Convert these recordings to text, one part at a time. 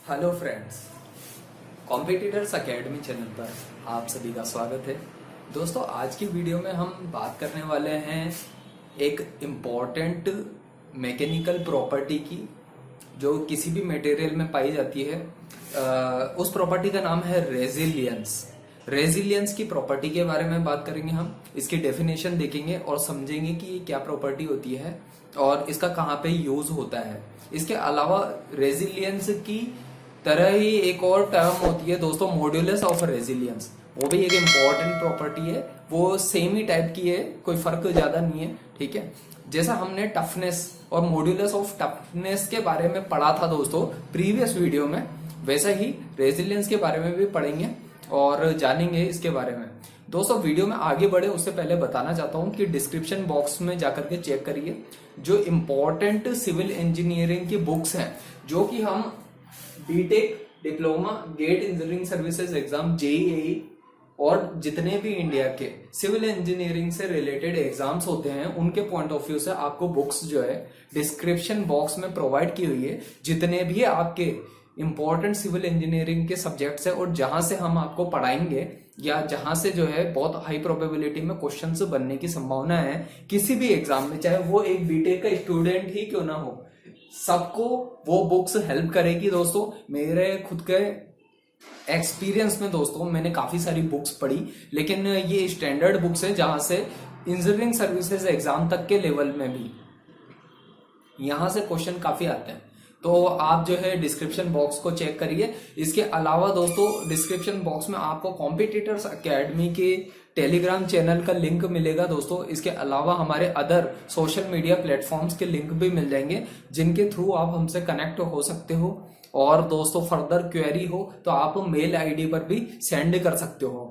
Hello friends, competitors academy channel पर आप सभी का स्वागत है। दोस्तों, आज की वीडियो में हम बात करने वाले हैं एक इम्पॉर्टेंट मैकेनिकल प्रॉपर्टी की जो किसी भी मटेरियल में पाई जाती है। उस प्रॉपर्टी का नाम है रेजिलियंस। रेजिलियंस की प्रॉपर्टी के बारे में बात करेंगे हम, इसकी डेफिनेशन देखेंगे और समझेंगे कि ये क्या प्रॉपर्टी होती है और इसका कहाँ पे यूज होता है। इसके अलावा रेजिलियंस की तरह ही एक और टर्म होती है दोस्तों, मॉड्यूलस ऑफ रेजिलियंस। वो भी एक इम्पॉर्टेंट प्रॉपर्टी है, वो सेम ही टाइप की है, कोई फर्क ज्यादा नहीं है। ठीक है, जैसा हमने टफनेस और मॉड्यूलस ऑफ टफनेस के बारे में पढ़ा था दोस्तों प्रीवियस वीडियो में, वैसा ही रेजिलियंस के बारे में भी पढ़ेंगे और जानेंगे इसके बारे में। दोस्तों, वीडियो में आगे बढ़े उससे पहले बताना चाहता हूं कि डिस्क्रिप्शन बॉक्स में जाकर के चेक करिए जो इम्पोर्टेंट सिविल इंजीनियरिंग की बुक्स हैं, जो कि हम BTech, diploma, GATE engineering services exam, JEE और जितने भी इंडिया के सिविल इंजीनियरिंग से रिलेटेड एग्जाम्स होते हैं उनके पॉइंट ऑफ व्यू से आपको बुक्स जो है डिस्क्रिप्शन बॉक्स में प्रोवाइड की हुई है। जितने भी आपके इंपॉर्टेंट सिविल इंजीनियरिंग के सब्जेक्ट्स है और जहां से हम आपको पढ़ाएंगे या जहां से जो है बहुत हाई प्रोबेबिलिटी में क्वेश्चंस बनने की संभावना है किसी भी एग्जाम में, चाहे वो एक बीटेक का स्टूडेंट ही क्यों ना हो, सबको वो बुक्स हेल्प करेगी। दोस्तों, मेरे खुद के एक्सपीरियंस में दोस्तों मैंने काफी सारी बुक्स पढ़ी, लेकिन ये स्टैंडर्ड बुक्स है जहां से इंजीनियरिंग सर्विसेज एग्जाम तक के लेवल में भी यहां से क्वेश्चन काफी आते हैं। तो आप जो है डिस्क्रिप्शन बॉक्स को चेक करिए। इसके अलावा दोस्तों डिस्क्रिप्शन बॉक्स में आपको कॉम्पिटिटर्स एकेडमी के टेलीग्राम चैनल का लिंक मिलेगा दोस्तों। इसके अलावा हमारे अदर सोशल मीडिया प्लेटफॉर्म्स के लिंक भी मिल जाएंगे जिनके थ्रू आप हमसे कनेक्ट हो सकते हो। और दोस्तों फर्दर क्वेरी हो तो आप मेल आईडी पर भी सेंड कर सकते हो।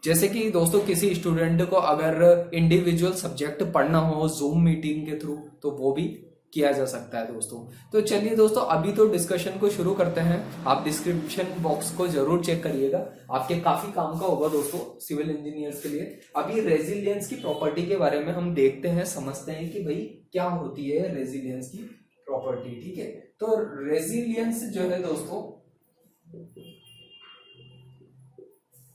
जैसे कि दोस्तों किसी स्टूडेंट को अगर इंडिविजुअल सब्जेक्ट पढ़ना हो जूम मीटिंग के थ्रू तो वो भी किया जा सकता है दोस्तों। तो चलिए दोस्तों, अभी तो डिस्कशन को शुरू करते हैं। आप डिस्क्रिप्शन बॉक्स को जरूर चेक करिएगा, आपके काफी काम का होगा दोस्तों सिविल इंजीनियर्स के लिए। अभी रेजिलियंस की प्रॉपर्टी के बारे में हम देखते हैं, समझते हैं कि भाई क्या होती है रेजिलियंस की प्रॉपर्टी। ठीक है, तो रेजिलियंस जो है दोस्तों,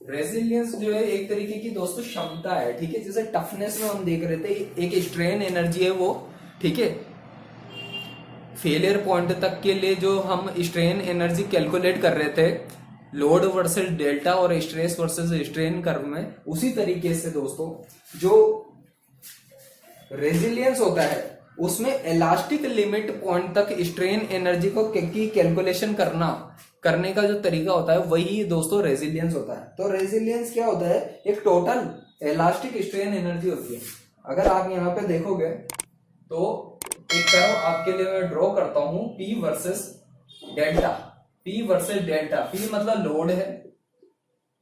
रेजिलियंस जो है एक तरीके की दोस्तों क्षमता है। ठीक है, जैसे टफनेस में हम देख रहे थे एक स्ट्रेन एनर्जी है वो। ठीक है, फेलियर पॉइंट तक के लिए जो हम स्ट्रेन एनर्जी कैलकुलेट कर रहे थे लोड वर्सेस डेल्टा और स्ट्रेस वर्सेस स्ट्रेन कर्व में, उसी तरीके से दोस्तों जो रेजिलियंस होता है उसमें इलास्टिक लिमिट पॉइंट तक स्ट्रेन एनर्जी को की कैलकुलेशन करने का जो तरीका होता है वही दोस्तों रेजिलियंस होता है। तो रेजिलियंस क्या होता है, एक टोटल इलास्टिक स्ट्रेन एनर्जी होती है। अगर आप यहाँ पे देखोगे तो एक कर्व आपके लिए मैं ड्रॉ करता हूं, P versus delta. P versus delta, P मतलब लोड है,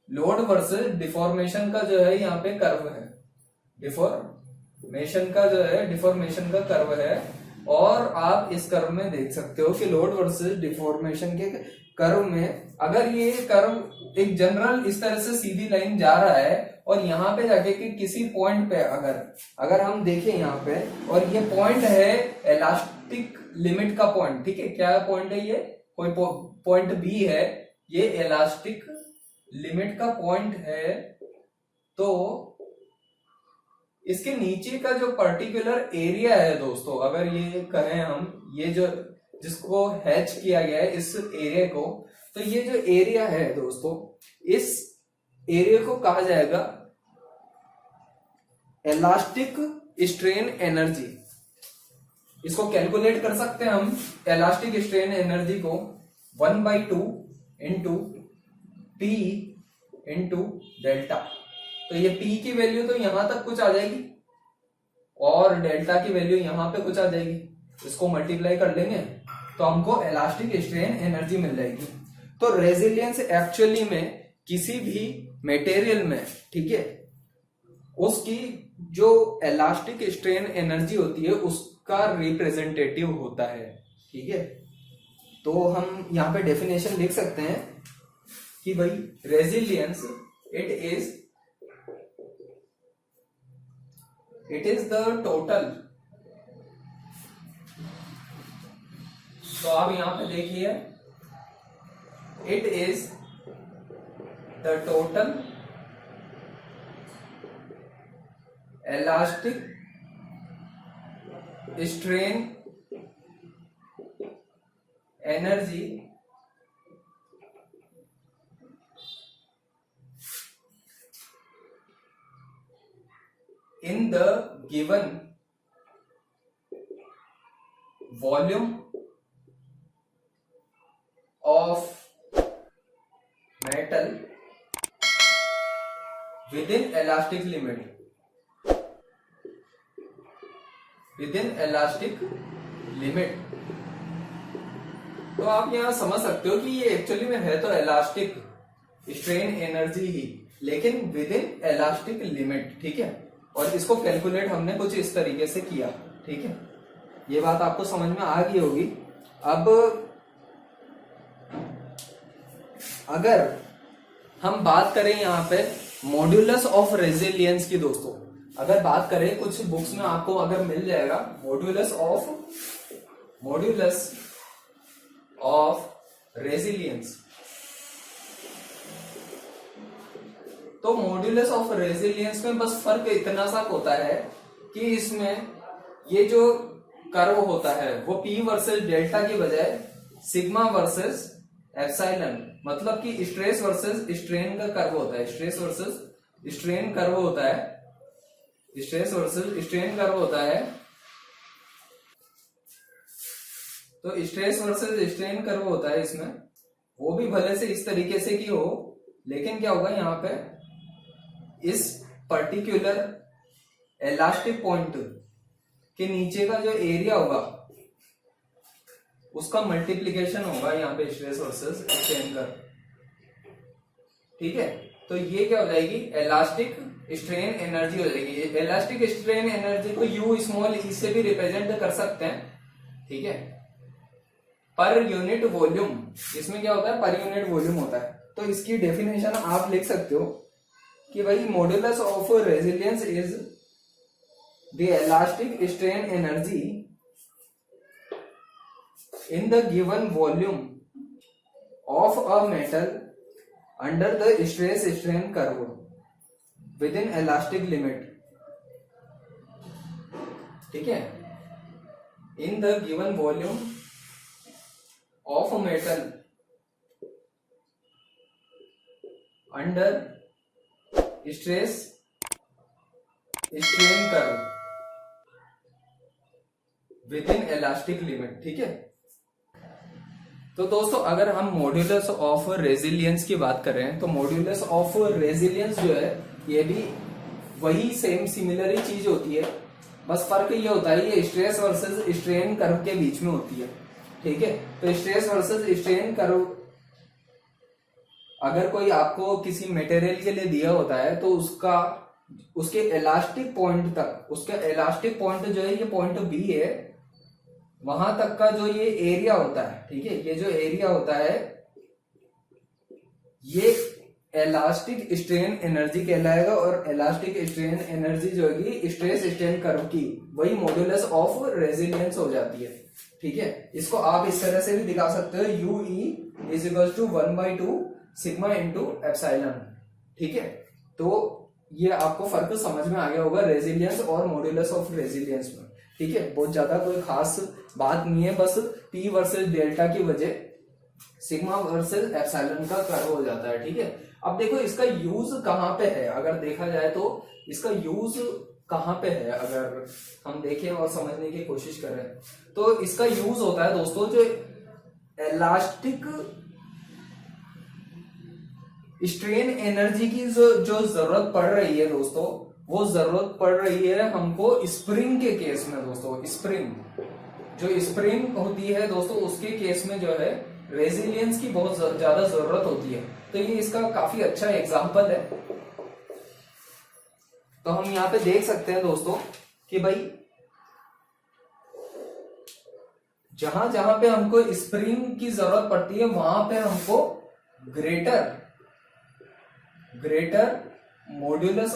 लोड वर्सेस डिफॉर्मेशन का जो है यहाँ पे कर्व है, डिफॉर्मेशन का जो है डिफॉर्मेशन का कर्व है। और आप इस कर्व में देख सकते हो कि लोड वर्सेस डिफॉर्मेशन के कर्व में अगर ये कर्व एक जनरल इस तरह से सीधी लाइन जा रहा है और यहाँ पे जाके कि किसी पॉइंट पे अगर हम देखें यहाँ पे, और ये पॉइंट है इलास्टिक लिमिट का पॉइंट। ठीक है, क्या पॉइंट है ये, कोई पॉइंट बी है, ये इलास्टिक लिमिट का पॉइंट है। तो इसके नीचे का जो पर्टिकुलर एरिया है दोस्तों, अगर ये कहें हम, ये जो जिसको हैच किया गया है इस एरिया को, तो ये जो एरिया है दोस्तों, इस एरिया को कहा जाएगा इलास्टिक स्ट्रेन एनर्जी। इसको कैलकुलेट कर सकते हैं हम इलास्टिक स्ट्रेन एनर्जी को 1/2 इंटू P इंटू डेल्टा। तो ये P की वैल्यू तो यहां तक कुछ आ जाएगी और डेल्टा की वैल्यू यहां पे कुछ आ जाएगी, इसको मल्टीप्लाई कर लेंगे तो हमको इलास्टिक स्ट्रेन एनर्जी मिल जाएगी। तो रेजिलियंस एक्चुअली में किसी भी मटेरियल में, ठीक है, उसकी जो इलास्टिक स्ट्रेन एनर्जी होती है उसका रिप्रेजेंटेटिव होता है। ठीक है, तो हम यहाँ पे डेफिनेशन लिख सकते हैं कि भाई resilience it is the total तो आप यहां पे देखिए, it is the total elastic strain energy in the given volume of metal within elastic limit, within elastic limit। तो आप यहां समझ सकते हो कि ये एक्चुअली में है तो इलास्टिक स्ट्रेन एनर्जी ही, लेकिन विद इन इलास्टिक लिमिट, ठीक है। और इसको कैलकुलेट हमने कुछ इस तरीके से किया, ठीक है। ये बात आपको समझ में आ गई होगी। अब अगर हम बात करें यहाँ पे मॉड्यूलस ऑफ रेजिलियंस की, दोस्तों अगर बात करें, कुछ बुक्स में आपको अगर मिल जाएगा मॉड्यूलस ऑफ रेजिलियंस, तो मॉड्यूलस ऑफ रेजिलियंस में बस फर्क इतना सा होता है कि इसमें ये जो कर्व होता है वो P वर्सेस डेल्टा की बजाय सिग्मा वर्सेस एप्सिलॉन, मतलब कि स्ट्रेस वर्सेस स्ट्रेन का कर्व होता है, स्ट्रेस वर्सेस स्ट्रेन कर्व होता है, स्ट्रेस वर्सेस स्ट्रेन कर्व होता है। तो स्ट्रेस वर्सेस स्ट्रेन कर्व होता है इसमें, वो भी भले से इस तरीके से की हो, लेकिन क्या होगा यहाँ पे इस पर्टिकुलर इलास्टिक पॉइंट के नीचे का जो एरिया होगा उसका मल्टीप्लीकेशन होगा यहाँ पे स्ट्रेस वर्सेस स्ट्रेन कर्व, ठीक है। तो ये क्या हो जाएगी, इलास्टिक स्ट्रेन एनर्जी हो जाएगी। इलास्टिक स्ट्रेन एनर्जी को यू स्मॉल ई से भी रिप्रेजेंट कर सकते हैं, ठीक है, पर यूनिट वॉल्यूम। इसमें क्या होता है, पर यूनिट वॉल्यूम होता है। तो इसकी डेफिनेशन आप लिख सकते हो कि भाई modulus of resilience is the elastic strain energy in the given volume of a metal under the stress strain curve with in elastic limit, ठीक है। In the given volume of a metal under stress strain curve with in elastic limit, ठीक है। तो दोस्तों अगर हम modulus of resilience की बात कर रहे हैं, तो मॉड्यूलस ऑफ रेजिलियंस जो है ये भी वही सेम सिमिलर ही चीज होती है, बस फर्क ये होता है ये स्ट्रेस वर्सेस स्ट्रेन कर्व के बीच में होती है, ठीक है। तो स्ट्रेस वर्सेस स्ट्रेन कर्व अगर कोई आपको किसी मटेरियल के लिए दिया होता है तो उसके इलास्टिक पॉइंट तक, उसका इलास्टिक पॉइंट जो है ये पॉइंट बी है, वहां तक का जो ये एरिया होता है, ठीक है, ये जो एरिया होता है ये इलास्टिक स्ट्रेन एनर्जी कहलाएगा। और इलास्टिक स्ट्रेन एनर्जी जो है स्ट्रेस स्ट्रेन कर्व की वही मॉड्यूलस ऑफ रेजिलियंस हो जाती है, ठीक है। इसको आप इस तरह से भी दिखा सकते हो, U E is equal to 1/2 sigma into epsilon, ठीक है। तो ये आपको फर्क समझ में आ गया होगा रेजिलियंस और मॉड्यूलस ऑफ रेजिलियंस में, ठीक है। बहुत ज्यादा कोई खास बात नहीं है, बस P वर्सेस डेल्टा की वजह सिग्मा वर्सेस एप्सिलॉन का कर्व हो जाता है, ठीक है। अब देखो इसका यूज कहां पे है, अगर देखा जाए तो इसका यूज कहां पे है, अगर हम देखें और समझने की कोशिश करें तो इसका यूज होता है दोस्तों जो इलास्टिक स्ट्रेन एनर्जी की जो जरूरत पड़ रही है दोस्तों, वो जरूरत पड़ रही है हमको स्प्रिंग के केस में। दोस्तों स्प्रिंग, जो स्प्रिंग होती है दोस्तों, उसके केस में जो है रेजिलियंस की बहुत ज्यादा जरूरत होती है। तो ये इसका काफी अच्छा एग्जांपल है। तो हम यहाँ पे देख सकते हैं दोस्तों कि भाई जहां जहां पे हमको स्प्रिंग की जरूरत पड़ती है वहां पे हमको ग्रेटर मॉड्यूलस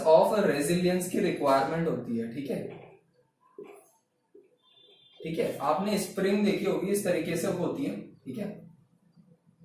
ऑफ रेजिलियंस की रिक्वायरमेंट होती है, ठीक है। ठीक है, आपने स्प्रिंग देखी होगी, इस तरीके से होती है। ठीक है,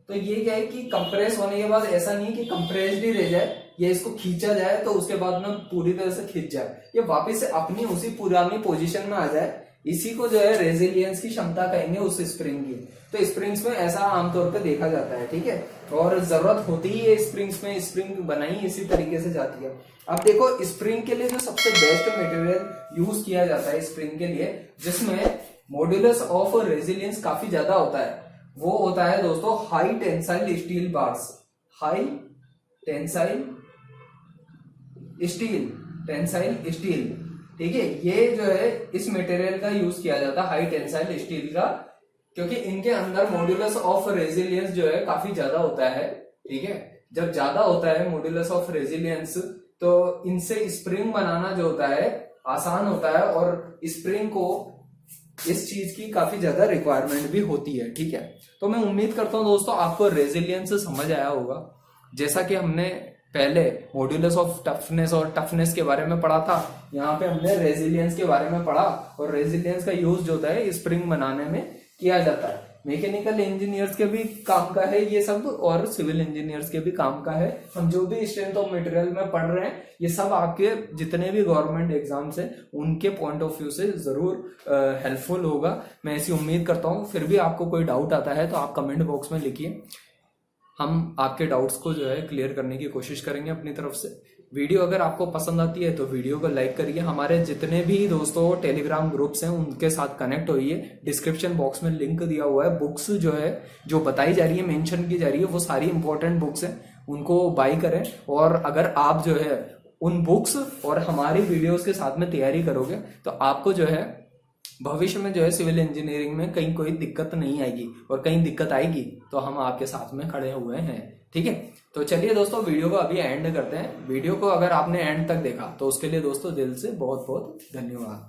तो ये क्या है कि कंप्रेस होने के बाद ऐसा नहीं कि कंप्रेस्ड ही रह जाए, ये इसको खींचा जाए तो उसके बाद में पूरी तरह से खींच जाए, ये वापस से अपनी उसी पुरानी पोजीशन में आ जाए। इसी को जो है रेजिलियंस की क्षमता कहेंगे उस स्प्रिंग की। तो स्प्रिंग्स में ऐसा आमतौर पर देखा जाता है। ठीक है, और जरूरत होती ही है स्प्रिंग्स में, स्प्रिंग बनाई इसी तरीके से जाती है। अब देखो स्प्रिंग के लिए जो सबसे बेस्ट मटेरियल यूज किया जाता है स्प्रिंग के लिए, जिसमें मॉड्यूलस ऑफ रेजिलियंस काफी ज्यादा होता है, वो होता है दोस्तों high tensile steel bars. High tensile steel, ठीक है, ये जो है इस मटेरियल का यूज किया जाता है, हाई टेंसाइल स्टील का, क्योंकि इनके अंदर मॉड्यूलस ऑफ रेजिलियंस जो है काफी ज्यादा होता है। ठीक है, जब ज्यादा होता है मॉड्यूलस ऑफ रेजिलियंस, तो इनसे स्प्रिंग बनाना जो होता है आसान होता है, और स्प्रिंग को इस चीज की काफी ज्यादा रिक्वायरमेंट भी होती है। ठीक है, तो मैं उम्मीद करता हूं दोस्तों आपको रेजिलियंस समझ आया होगा। जैसा कि हमने पहले मॉड्यूलस ऑफ टफनेस और टफनेस के बारे में पढ़ा था, यहाँ पे हमने रेजिलियंस के बारे में पढ़ा, और रेजिलियंस का यूज जो होता है स्प्रिंग बनाने में किया जाता है। मैकेनिकल इंजीनियर्स के भी काम का है ये सब, और सिविल इंजीनियर्स के भी काम का है। हम जो भी स्ट्रेंथ ऑफ मटेरियल में पढ़ रहे हैं, ये सब आपके जितने भी गवर्नमेंट एग्जाम्स हैं उनके पॉइंट ऑफ व्यू से जरूर हेल्पफुल होगा, मैं ऐसी उम्मीद करता हूँ। फिर भी आपको कोई डाउट आता है तो आप कमेंट बॉक्स में लिखिए, हम आपके डाउट्स को जो है क्लियर करने की कोशिश करेंगे अपनी तरफ से। वीडियो अगर आपको पसंद आती है तो वीडियो को लाइक करिए। हमारे जितने भी दोस्तों टेलीग्राम ग्रुप्स हैं उनके साथ कनेक्ट होइए, डिस्क्रिप्शन बॉक्स में लिंक दिया हुआ है। बुक्स जो है जो बताई जा रही है, मेंशन की जा रही है, वो सारी इंपॉर्टेंट बुक्स हैं, उनको बाय करें। और अगर आप जो है उन बुक्स और हमारी वीडियोस के साथ में तैयारी करोगे तो आपको जो है भविष्य में जो है सिविल इंजीनियरिंग में कहीं कोई दिक्कत नहीं आएगी, और कहीं दिक्कत आएगी तो हम आपके साथ में खड़े हुए हैं। ठीक है, तो चलिए दोस्तों वीडियो को अभी एंड करते हैं। वीडियो को अगर आपने एंड तक देखा तो उसके लिए दोस्तों दिल से बहुत बहुत धन्यवाद।